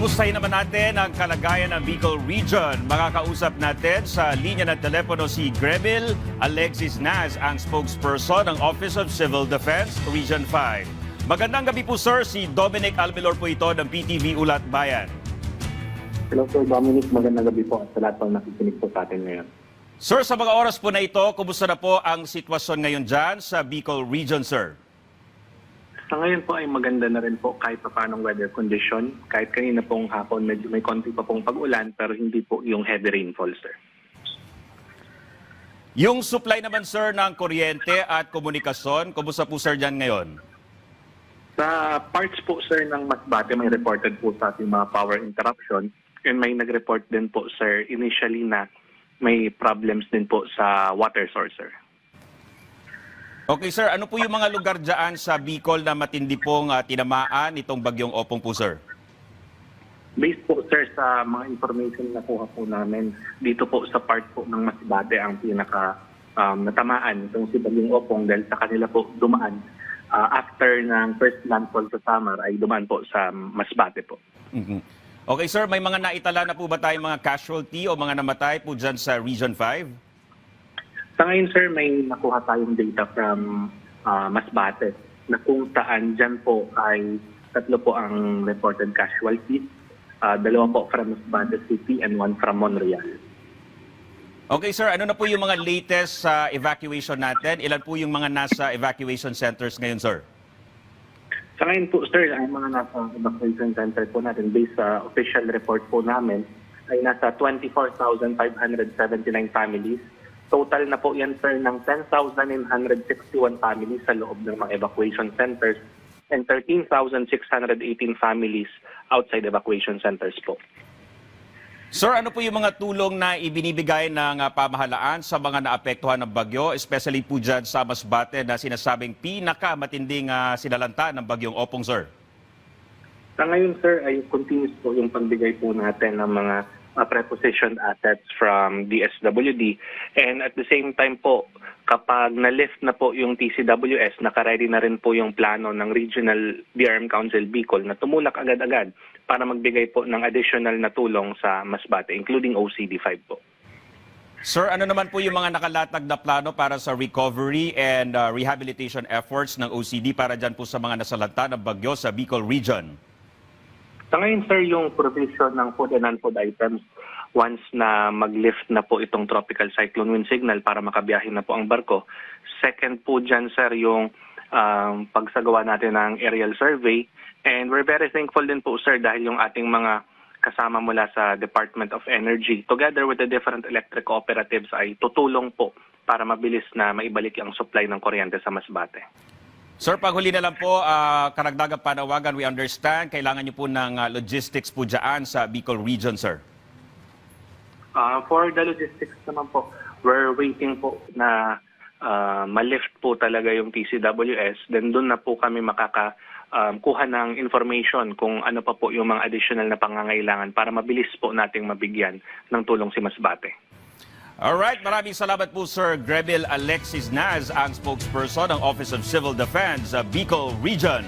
Kumustahin naman natin ang kalagayan ng Bicol Region. Makakausap natin sa linya ng telepono si Grebil Alexis Naz, ang spokesperson ng Office of Civil Defense, Region 5. Magandang gabi po sir, si Dominic Almelor po ito ng PTV Ulat Bayan. Hello Sir Dominic, magandang gabi po sa lahat ng nakikinig po sa atin ngayon. Sir, sa mga oras po na ito, kumusta na po ang sitwasyon ngayon dyan sa Bicol Region, sir? Sa ngayon po ay maganda na rin po kahit pa paanong weather condition. Kahit kanina pong hapon medyo may konti pa pong pag-ulan pero hindi po yung heavy rainfall, sir. Yung supply naman sir ng kuryente at komunikasyon, kumusta po sir dyan ngayon? Sa parts po sir ng Masbate may reported po sa ating mga power interruption and may nag-report din po sir initially na may problems din po sa water source, sir. Okay sir, ano po yung mga lugar dyan sa Bicol na matindi pong tinamaan itong bagyong Opong po sir? Based po sir sa mga information na kuha po namin, dito po sa part po ng Masbate ang pinaka natamaan itong si Bagyong Opong dahil sa kanila po dumaan. After ng first landfall sa Samar ay dumaan po sa Masbate po. Okay sir, may mga naitala na po ba tayong mga casualty o mga namatay po dyan sa Region 5? Sa ngayon, sir, may nakuha tayong data from Masbate na kung saan dyan po ay 3 po ang reported casualties. 2 po from Masbate City and 1 from Monreal. Okay sir, ano na po yung mga latest evacuation natin? Ilan po yung mga nasa evacuation centers ngayon sir? Sa ngayon po, sir, ang mga nasa evacuation center po natin based sa official report po namin ay nasa 24,579 families. Total na po yan, sir, ng 10,961 families sa loob ng mga evacuation centers and 13,618 families outside evacuation centers po. Sir, ano po yung mga tulong na ibinibigay ng pamahalaan sa mga naapektuhan ng bagyo, especially po dyan sa Masbate na sinasabing pinakamatinding sinalanta ng bagyong Opong, sir? Sa ngayon, sir, ay continuous po yung pagbigay po natin ng mga prepositioned assets from DSWD. And at the same time po, kapag na-lift na po yung TCWS, nakaready na rin po yung plano ng Regional BRM Council Bicol na tumulak agad-agad para magbigay po ng additional na tulong sa Masbate, including OCD5 po. Sir, ano naman po yung mga nakalatag na plano para sa recovery and rehabilitation efforts ng OCD para dyan po sa mga nasalanta ng bagyo sa Bicol Region? Sa ngayon, sir, yung provision ng food and non-food items, once na mag-lift na po itong tropical cyclone wind signal para makabiyahin na po ang barko. Second po dyan, sir, yung pagsagawa natin ng aerial survey. And we're very thankful din po, sir, dahil yung ating mga kasama mula sa Department of Energy, together with the different electric cooperatives, ay tutulong po para mabilis na maibalik ang supply ng kuryente sa Masbate. Sir, paghuli na lang po, karagdagang panawagan, we understand, kailangan niyo po ng logistics po dyan sa Bicol Region, sir. For the logistics naman po, we're waiting po na ma-lift po talaga yung TCWS. Then doon na po kami makakakuha ng information kung ano pa po yung mga additional na pangangailangan para mabilis po nating mabigyan ng tulong si Masbate. Alright, maraming salamat po Sir Grebil Alexis Naz, ang spokesperson ng Office of Civil Defense sa Bicol Region.